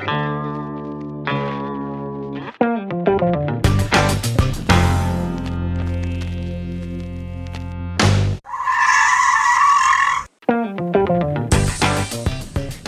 Hey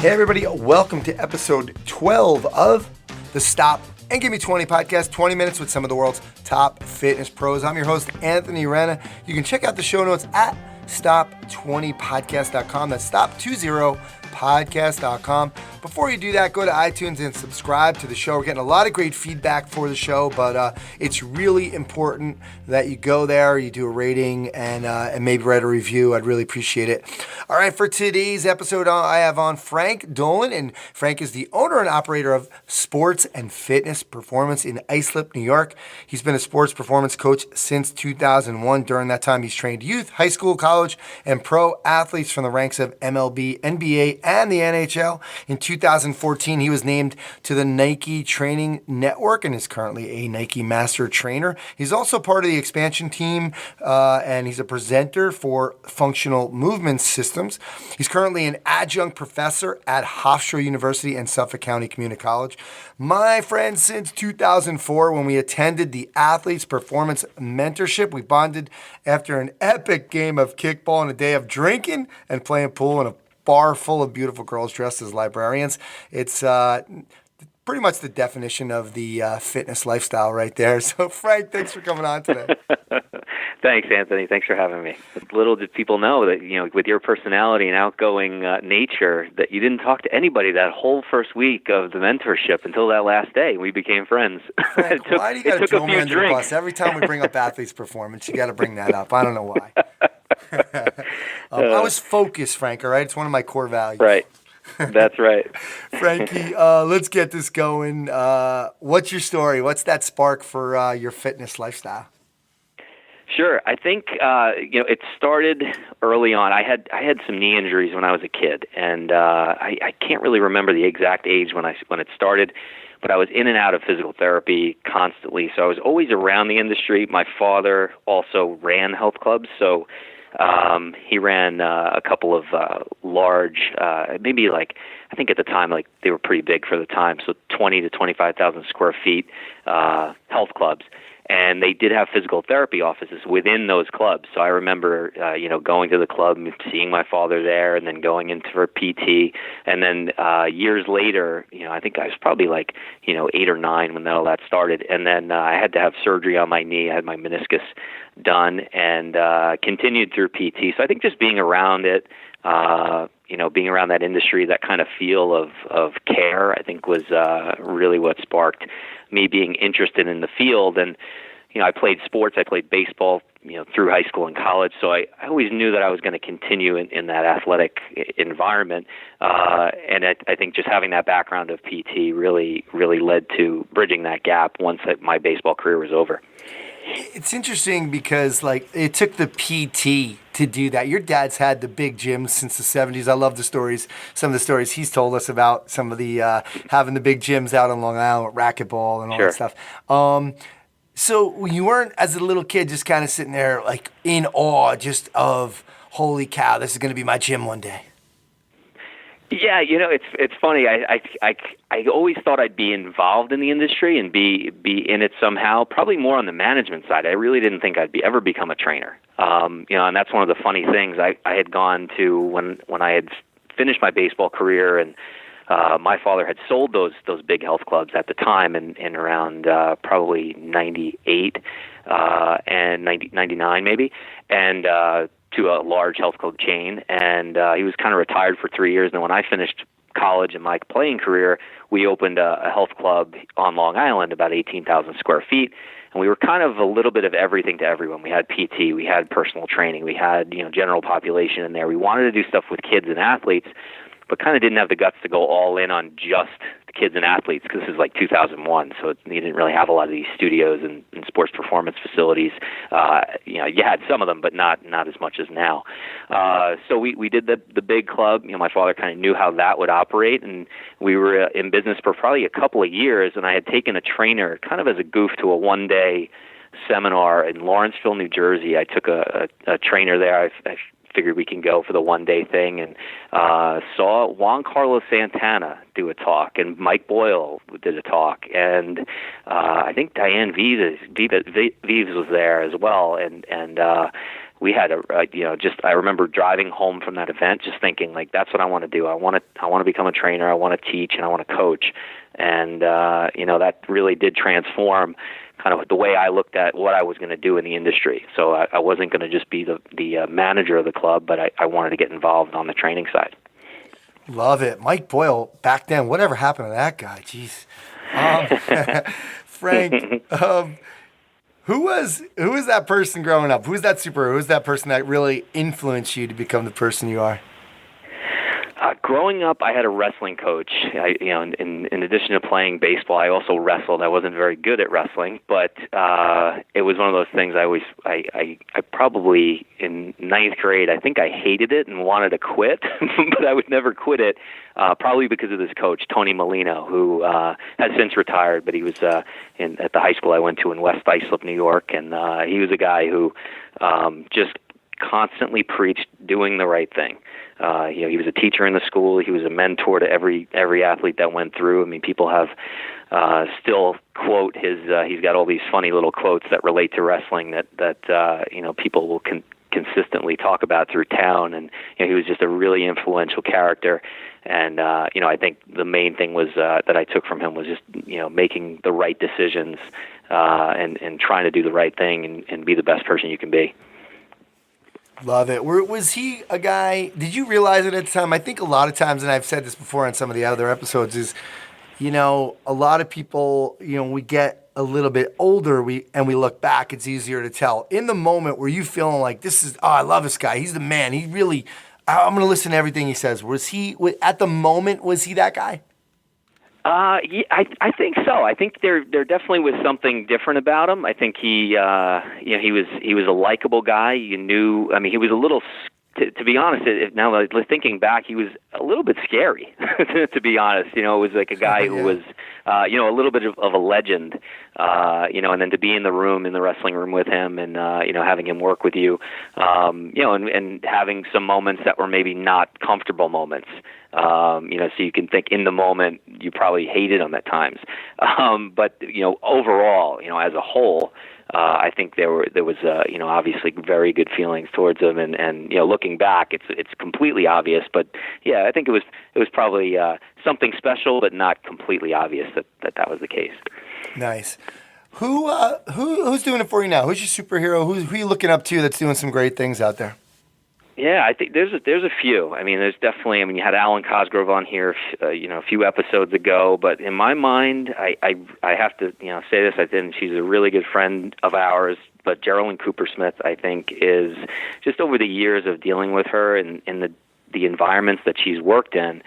everybody, welcome to episode 12 of the Stop and Give Me 20 podcast, 20 minutes with some of the world's top fitness pros. I'm your host, Anthony Rana. You can check out the show notes at stop20podcast.com. That's stop20podcast.com. Before you do that, go to iTunes and subscribe to the show. We're getting a lot of great feedback for the show, but it's really important that you go there, you do a rating, and maybe write a review. I'd really appreciate it. All right, for today's episode, I have on Frank Dolan, and Frank is the owner and operator of Sports and Fitness Performance in Islip, New York. He's been a sports performance coach since 2001. During that time, he's trained youth, high school, college, and pro athletes from the ranks of MLB, NBA, and the NHL. In 2014, he was named to the Nike Training Network and is currently a Nike Master Trainer. He's also part of the expansion team, and he's a presenter for Functional Movement Systems. He's currently an adjunct professor at Hofstra University and Suffolk County Community College. My friend, since 2004, when we attended the Athletes Performance Mentorship, we bonded after an epic game of kickball and a day of drinking and playing pool in a bar full of beautiful girls dressed as librarians. It's pretty much the definition of the fitness lifestyle right there. So, Frank, thanks for coming on today. Thanks, Anthony. Thanks for having me. Little did people know that, with your personality and outgoing nature, that you didn't talk to anybody that whole first week of the mentorship until that last day. We became friends. Frank, why do you got to throw me under the bus? Every time we bring up athletes' performance, you got to bring that up. I don't know why. I was focused, Frank, all right? It's one of my core values. Right. That's right. Frankie, let's get this going. What's your story? What's that spark for your fitness lifestyle? Sure. I think it started early on. I had some knee injuries when I was a kid, and I can't really remember the exact age when it started, but I was in and out of physical therapy constantly. So I was always around the industry. My father also ran health clubs, so he ran a couple of large, maybe like, I think at the time, like they were pretty big for the time, so 20 to 25,000 square feet health clubs. And they did have physical therapy offices within those clubs. So I remember, going to the club, seeing my father there, and then going in for PT. And then years later, I think I was probably like, 8 or 9 when all that started. And then I had to have surgery on my knee. I had my meniscus done and continued through PT. So I think just being around it, being around that industry, that kind of feel of care, I think was really what sparked me being interested in the field. And, I played sports. I played baseball, through high school and college. So I always knew that I was going to continue in that athletic environment. And I think just having that background of PT really led to bridging that gap once my baseball career was over. It's interesting because, it took the PT to do that. Your dad's had the big gyms since the 70s. I love some of the stories he's told us about some of the having the big gyms out on Long Island with racquetball and all Sure. that stuff. So you weren't, as a little kid, just kind of sitting there, in awe just of, holy cow, this is going to be my gym one day. Yeah, it's funny. I always thought I'd be involved in the industry and be in it somehow. Probably more on the management side. I really didn't think I'd ever become a trainer. And that's one of the funny things. I had gone to when I had finished my baseball career, and my father had sold those big health clubs at the time, in around probably 98 and 99 maybe, and to a large health club chain, and he was kind of retired for 3 years. And then when I finished college and my playing career, we opened a health club on Long Island, about 18,000 square feet, and we were kind of a little bit of everything to everyone. We had PT, we had personal training, we had general population in there. We wanted to do stuff with kids and athletes, but kind of didn't have the guts to go all in on just the kids and athletes, because this is like 2001, so you didn't really have a lot of these studios and sports performance facilities. You had some of them, but not as much as now. So we did the big club. My father kind of knew how that would operate, and we were in business for probably a couple of years, and I had taken a trainer kind of as a goof to a one-day seminar in Lawrenceville, New Jersey. I took a trainer there. I figured we can go for the one-day thing, and saw Juan Carlos Santana do a talk, and Mike Boyle did a talk, and I think Diane Vives was there as well, and we had I remember driving home from that event just thinking, like, that's what I want to do. I want to become a trainer. I want to teach, and I want to coach. And that really did transform kind of the way I looked at what I was going to do in the industry. So I wasn't going to just be the manager of the club, but I wanted to get involved on the training side. Love it. Mike Boyle, back then, whatever happened to that guy? Jeez. Frank, who was that person growing up? Who's that superhero? Who's that person that really influenced you to become the person you are? Growing up, I had a wrestling coach. In addition to playing baseball, I also wrestled. I wasn't very good at wrestling, but it was one of those things I probably in ninth grade, I think I hated it and wanted to quit, but I would never quit it, probably because of this coach, Tony Molino, who has since retired, but he was at the high school I went to in West Islip, New York, and he was a guy who just constantly preached doing the right thing. He was a teacher in the school. He was a mentor to every athlete that went through. I mean, people have still quote his. He's got all these funny little quotes that relate to wrestling that people will consistently talk about through town. And he was just a really influential character. And I think the main thing was that I took from him was just making the right decisions and trying to do the right thing and be the best person you can be. Love it. Was he a guy, did you realize it at the time? I think a lot of times, and I've said this before on some of the other episodes, is, a lot of people, we get a little bit older and we look back, it's easier to tell. In the moment, were you feeling like, I love this guy. He's the man. He really, I'm going to listen to everything he says. Was he, at the moment, was he that guy? Yeah, I think so. I think there definitely was something different about him. I think he was a likable guy. He was a little, to be honest, now thinking back, he was a little bit scary, to be honest. It was like a guy who was, a little bit of a legend, and then to be in the wrestling room with him and, having him work with you, and having some moments that were maybe not comfortable moments. So you can think in the moment you probably hated him at times, but overall, as a whole, I think there was obviously very good feelings towards him, and looking back, it's completely obvious, but yeah, I think it was probably something special, but not completely obvious that was the case. Nice. Who's doing it for you now? Who's your superhero? Who are you looking up to that's doing some great things out there? Yeah, I think there's a few. I mean, there's definitely. I mean, you had Alan Cosgrove on here, a few episodes ago. But in my mind, I have to say this. I think she's a really good friend of ours. But Geraldine Cooper-Smith, I think, is just over the years of dealing with her and in the environments that she's worked in.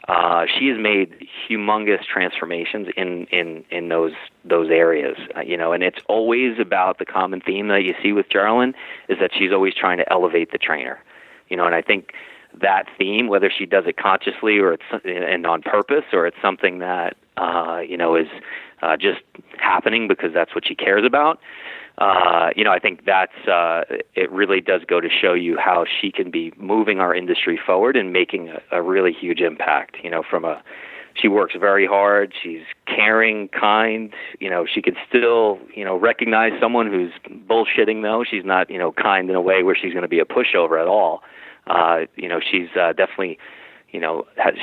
She has made humongous transformations in those areas, and it's always about the common theme that you see with Geraldine is that she's always trying to elevate the trainer. And I think that theme, whether she does it consciously or and on purpose, or it's something that is just happening because that's what she cares about. I think that's it really does go to show you how she can be moving our industry forward and making a really huge impact. She works very hard. She's caring, kind. She can still, recognize someone who's bullshitting though. She's not, kind in a way where she's going to be a pushover at all. She's definitely,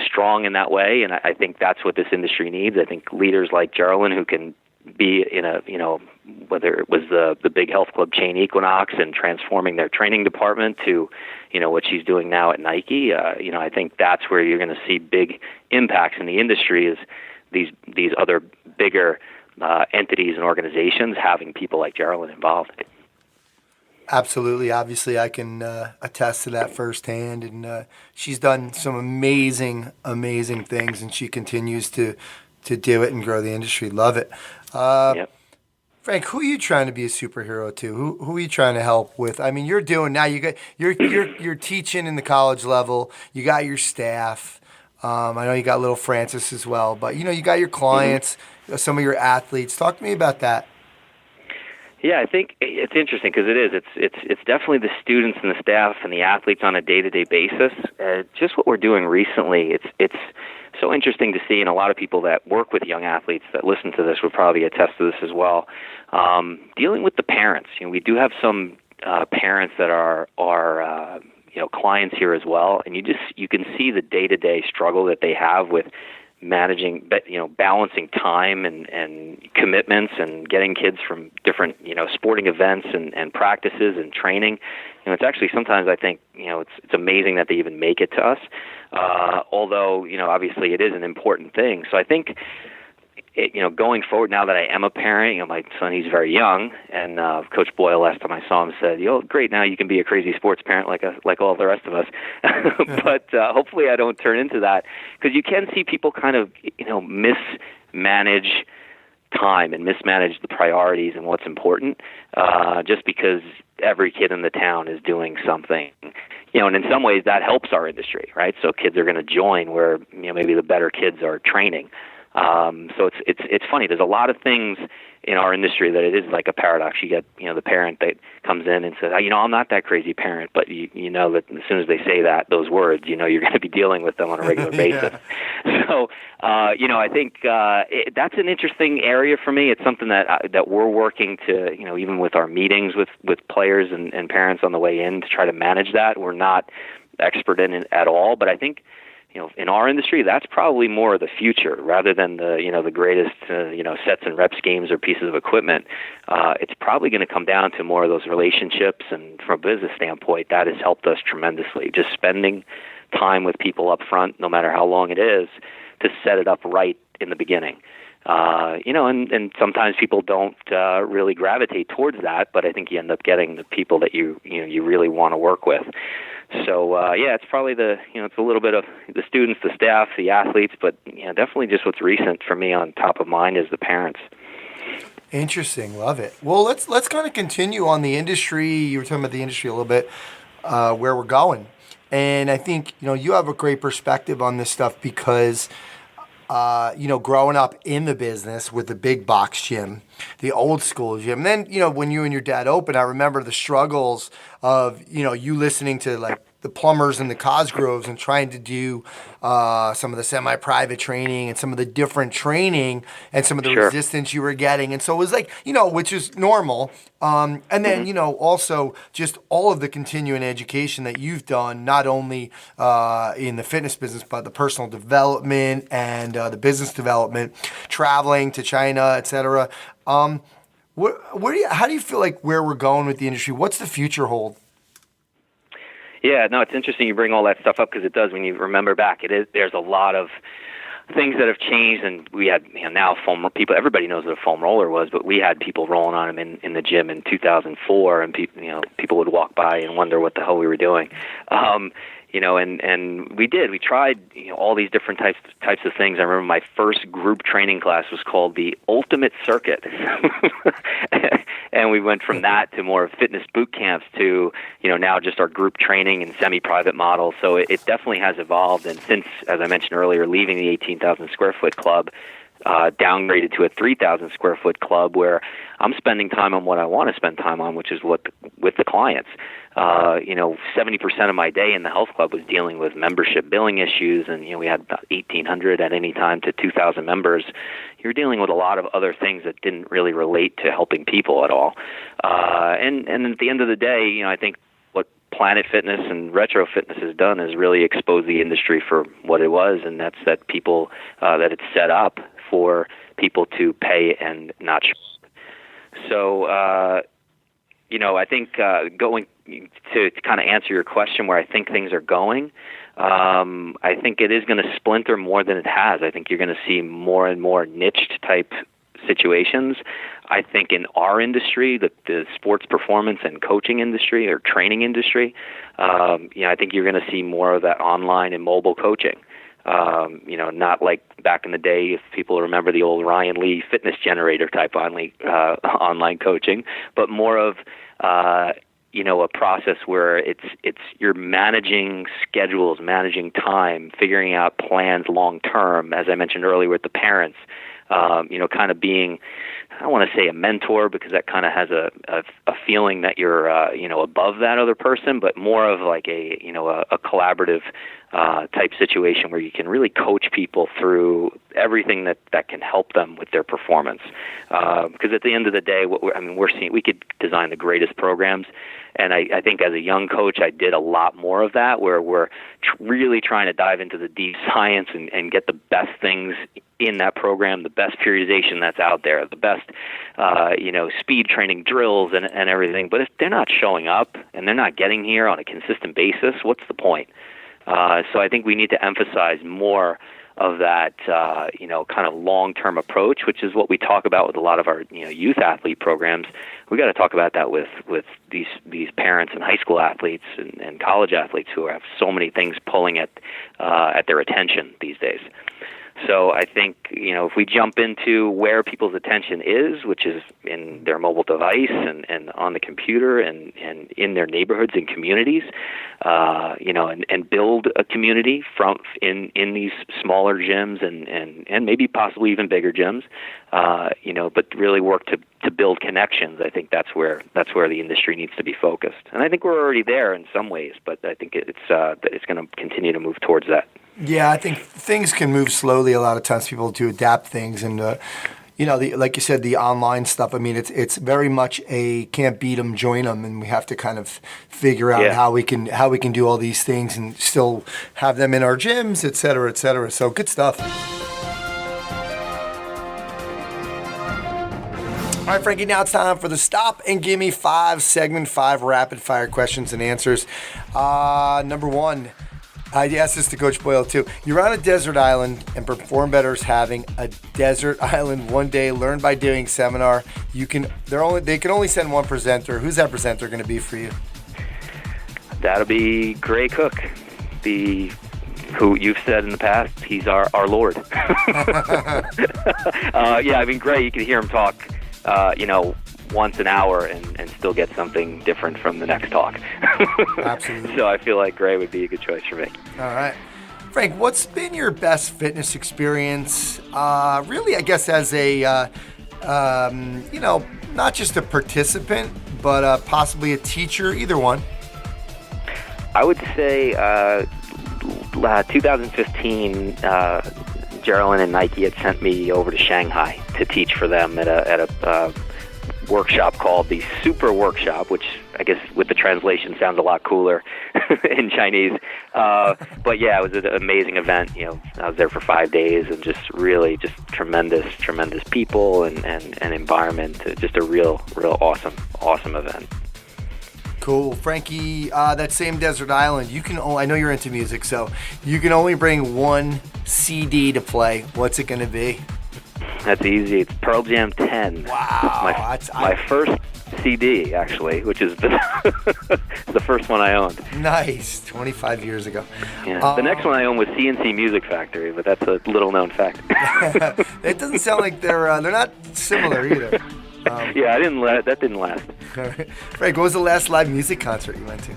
strong in that way. And I think that's what this industry needs. I think leaders like Geraldine who can be in a, whether it was the big health club chain Equinox and transforming their training department to, what she's doing now at Nike. I think that's where you're going to see big impacts in the industry is these other bigger entities and organizations having people like Geraldine involved. Absolutely. Obviously, I can attest to that firsthand. And she's done some amazing, amazing things, and she continues to do it and grow the industry. Love it. Yep. Frank, who are you trying to be a superhero to? Who are you trying to help with? I mean, you're doing now. You're teaching in the college level. You got your staff. I know you got little Francis as well, but you got your clients, some of your athletes. Talk to me about that. Yeah, I think it's interesting because it is. It's definitely the students and the staff and the athletes on a day-to-day basis. Just what we're doing recently, it's so interesting to see, and a lot of people that work with young athletes that listen to this would probably attest to this as well. Dealing with the parents, we do have some parents that are clients here as well, and you can see the day-to-day struggle that they have with managing, balancing time and commitments and getting kids from different, sporting events and practices and training. It's actually sometimes I think, it's amazing that they even make it to us. Although, obviously it is an important thing. So I think, going forward now that I am a parent, my son, he's very young, and Coach Boyle, last time I saw him, said, great, now you can be a crazy sports parent like all the rest of us. But hopefully I don't turn into that, because you can see people kind of, mismanage time and mismanage the priorities and what's important, just because every kid in the town is doing something. And in some ways that helps our industry, right? So kids are going to join where, maybe the better kids are training. So it's funny. There's a lot of things in our industry that it is like a paradox. You get, the parent that comes in and says, I'm not that crazy parent, but you know that as soon as they say those words, you're going to be dealing with them on a regular basis. So, I think, that's an interesting area for me. It's something that we're working to, even with our meetings with players and parents on the way in to try to manage that. We're not expert in it at all, but I think, in our industry, that's probably more of the future rather than the greatest, sets and reps games or pieces of equipment. It's probably going to come down to more of those relationships. And from a business standpoint, that has helped us tremendously. Just spending time with people up front, no matter how long it is, to set it up right in the beginning. And sometimes people don't really gravitate towards that, but I think you end up getting the people that you really want to work with. So, it's probably it's a little bit of the students, the staff, the athletes, but definitely just what's recent for me on top of mind is the parents. Interesting. Love it. Well, let's kind of continue on the industry. You were talking about the industry a little bit, where we're going. And I think, you have a great perspective on this stuff because, growing up in the business with the big box gym, the old school gym. And then, when you and your dad opened, I remember the struggles of, you listening to like the Plumbers and the Cosgroves and trying to do some of the semi-private training and some of the different training and some of the Sure. resistance you were getting. And so it was like, which is normal. And then, also just all of the continuing education that you've done, not only in the fitness business, but the personal development and the business development, traveling to China, et cetera. How do you feel like where we're going with the industry? What's the future hold? Yeah, no, it's interesting you bring all that stuff up because it does. When you remember back, there's a lot of things that have changed, and we had now foam people. Everybody knows what a foam roller was, but we had people rolling on them in the gym in 2004, and people would walk by and wonder what the hell we were doing. And we tried all these different types of things. I remember my first group training class was called the Ultimate Circuit, and we went from that to more fitness boot camps to now just our group training and semi-private models. So it definitely has evolved. And since, as I mentioned earlier, leaving the 18,000 square foot club, downgraded to a 3,000 square foot club where I'm spending time on what I want to spend time on, which is with the clients. 70% of my day in the health club was dealing with membership billing issues, and we had about 1,800 at any time to 2,000 members. You're dealing with a lot of other things that didn't really relate to helping people at all. And at the end of the day, I think what Planet Fitness and Retro Fitness has done is really expose the industry for what it was, and that's that people that it's set up for people to pay and not shop. So, I think going to kind of answer your question where I think things are going, I think it is going to splinter more than it has. I think you're going to see more and more niched type situations. I think in our industry, the sports performance and coaching industry or training industry, I think you're going to see more of that online and mobile coaching. Not like back in the day, if people remember the old Ryan Lee fitness generator type online coaching, but more of, a process where it's you're managing schedules, managing time, figuring out plans long term, as I mentioned earlier with the parents. kind of being, I don't want to say a mentor because that kind of has a feeling that you're, above that other person, but more of like a collaborative type situation where you can really coach people through everything that can help them with their performance. Because at the end of the day, we're seeing, we could design the greatest programs. And I think as a young coach, I did a lot more of that, where we're really trying to dive into the deep science and get the best things in that program, the best periodization that's out there, the best, speed training drills and everything. But if they're not showing up and they're not getting here on a consistent basis, what's the point? So I think we need to emphasize more of that, kind of long-term approach, which is what we talk about with a lot of our, youth athlete programs. We got to talk about that with these parents and high school athletes and college athletes who have so many things pulling at their attention these days. So I think, if we jump into where people's attention is, which is in their mobile device and on the computer and in their neighborhoods and communities, and build a community in these smaller gyms and maybe possibly even bigger gyms, but really work to build connections. I think that's where the industry needs to be focused. And I think we're already there in some ways, but I think it's going to continue to move towards that. Yeah, I think things can move slowly a lot of times, people to adapt things. And, like you said, the online stuff, I mean, it's very much a can't beat them, join them. And we have to kind of figure out how we can do all these things and still have them in our gyms, et cetera, et cetera. So good stuff. All right, Frankie, now it's time for the Stop and Give Me 5, segment 5, rapid fire questions and answers. Number one. I asked this to Coach Boyle too. You're on a desert island, and Perform Better is having a desert island one day learn by doing seminar. They can only send one presenter. Who's that presenter going to be for you? That'll be Gray Cook, who you've said in the past, he's our Lord. Gray, you can hear him talk, once an hour and still get something different from the next talk. Absolutely. So I feel like Gray would be a good choice for me. All right. Frank, what's been your best fitness experience, really, I guess, as a, not just a participant, but possibly a teacher, either one? I would say 2015, Geraldine and Nike had sent me over to Shanghai to teach for them at a workshop called the Super Workshop, which I guess with the translation sounds a lot cooler in Chinese. But yeah, it was an amazing event. I was there for 5 days and just tremendous people and environment. Just a real awesome event. Cool. Frankie, that same desert island, I know you're into music, so you can only bring one CD to play. What's it going to be? That's easy. It's Pearl Jam 10. Wow. My first CD, actually, which is the first one I owned. Nice. 25 years ago. Yeah. The next one I owned was CNC Music Factory, but that's a little-known fact. It doesn't sound like they're not similar either. That didn't last. Frank, what was the last live music concert you went to?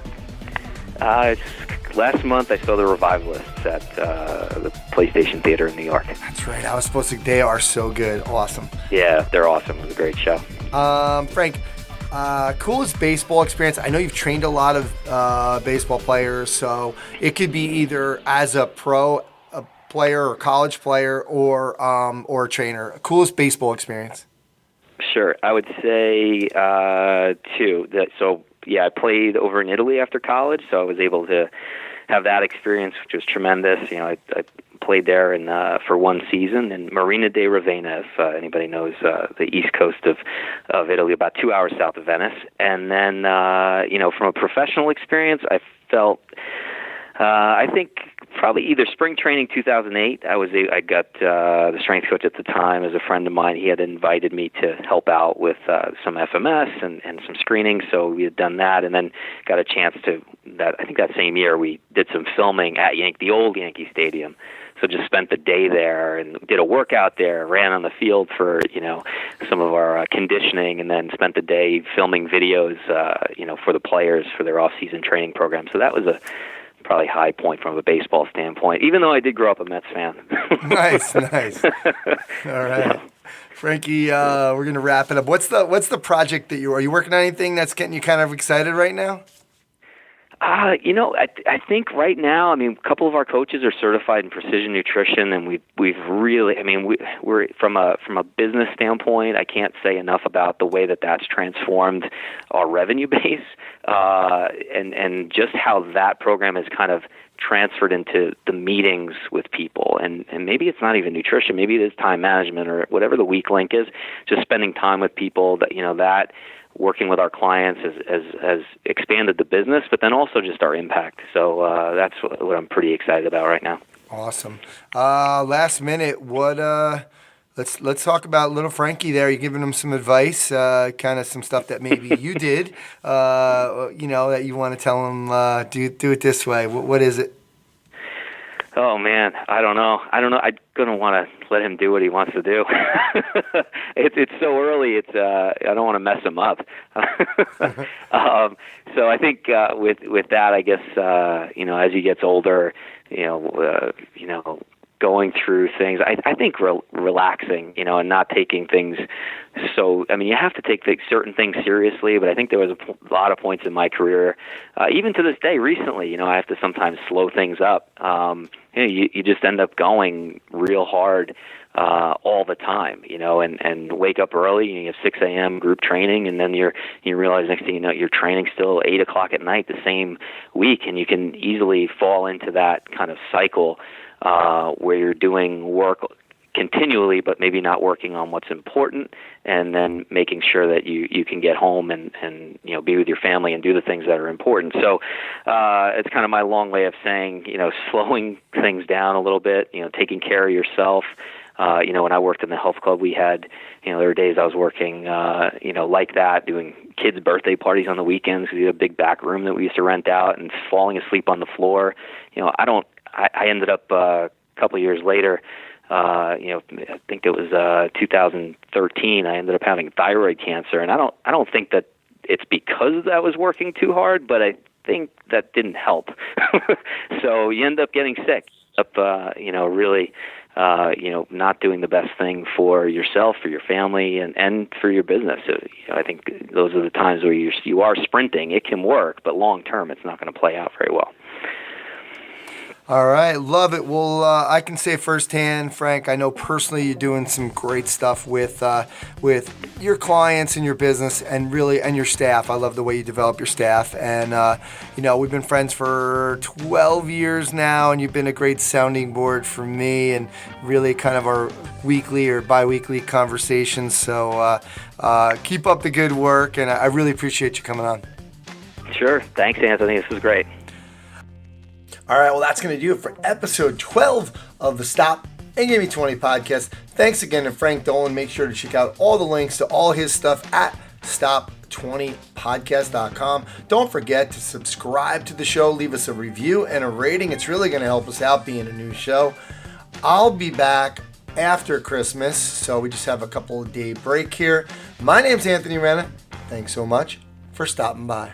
Last month I saw the Revivalists at the PlayStation Theater in New York. That's right. They are so good. Awesome. Yeah, they're awesome. It was a great show. Frank, coolest baseball experience. I know you've trained a lot of baseball players, so it could be either as a pro player or college player or a trainer. Coolest baseball experience. Sure. I would say two. I played over in Italy after college, so I was able to have that experience, which was tremendous. I played there for one season in Marina di Ravenna, if anybody knows the east coast of Italy, about 2 hours south of Venice. And then, from a professional experience, I felt, I think probably either spring training 2008. I got the strength coach at the time as a friend of mine. He had invited me to help out with some FMS and some screening. So we had done that, and then got a chance I think that same year we did some filming at the old Yankee Stadium. So just spent the day there and did a workout there, ran on the field for, some of our conditioning, and then spent the day filming videos, for the players for their off-season training program. So that was probably high point from a baseball standpoint, even though I did grow up a Mets fan. Nice. All right. Frankie, we're going to wrap it up. What's the project that are you working on anything that's getting you kind of excited right now? I think right now, a couple of our coaches are certified in precision nutrition, and we've really, we're from a business standpoint, I can't say enough about the way that's transformed our revenue base, and just how that program has kind of transferred into the meetings with people, and maybe it's not even nutrition, maybe it is time management or whatever the weak link is, just spending time with people that working with our clients has expanded the business, but then also just our impact. So that's what I'm pretty excited about right now. Awesome. Last minute, let's talk about little Frankie there. You're giving him some advice, kind of some stuff that maybe you did, that you want to tell him, do it this way. What is it? Oh man, I don't know. I'm gonna want to let him do what he wants to do. It's so early. I don't want to mess him up. So I think with that, I guess as he gets older, going through things. I think relaxing, and not taking things so. You have to take certain things seriously, but I think there was a lot of points in my career, even to this day, recently. I have to sometimes slow things up. You just end up going real hard all the time, and wake up early. And you have 6 a.m. group training, and then you realize next thing you know you're training still 8 o'clock at night the same week, and you can easily fall into that kind of cycle. Where you're doing work continually, but maybe not working on what's important, and then making sure that you can get home and be with your family and do the things that are important. So it's kind of my long way of saying, slowing things down a little bit, taking care of yourself. When I worked in the health club, we had, there were days I was working, like that, doing kids' birthday parties on the weekends. We had a big back room that we used to rent out, and falling asleep on the floor. I ended up a couple of years later, I think it was 2013. I ended up having thyroid cancer, and I don't think that it's because I was working too hard, but I think that didn't help. So you end up getting sick, really, not doing the best thing for yourself, for your family, and for your business. So, I think those are the times where you are sprinting. It can work, but long term, it's not going to play out very well. All right, love it. Well, I can say firsthand, Frank, I know personally you're doing some great stuff with your clients and your business, and your staff. I love the way you develop your staff, and we've been friends for 12 years now, and you've been a great sounding board for me, and really kind of our weekly or bi-weekly conversations. So keep up the good work, and I really appreciate you coming on. Sure. Thanks, Anthony. This was great. All right, well, that's going to do it for episode 12 of the Stop and Give Me 20 podcast. Thanks again to Frank Dolan. Make sure to check out all the links to all his stuff at stop20podcast.com. Don't forget to subscribe to the show, leave us a review and a rating. It's really going to help us out being a new show. I'll be back after Christmas, so we just have a couple of day break here. My name's Anthony Renna. Thanks so much for stopping by.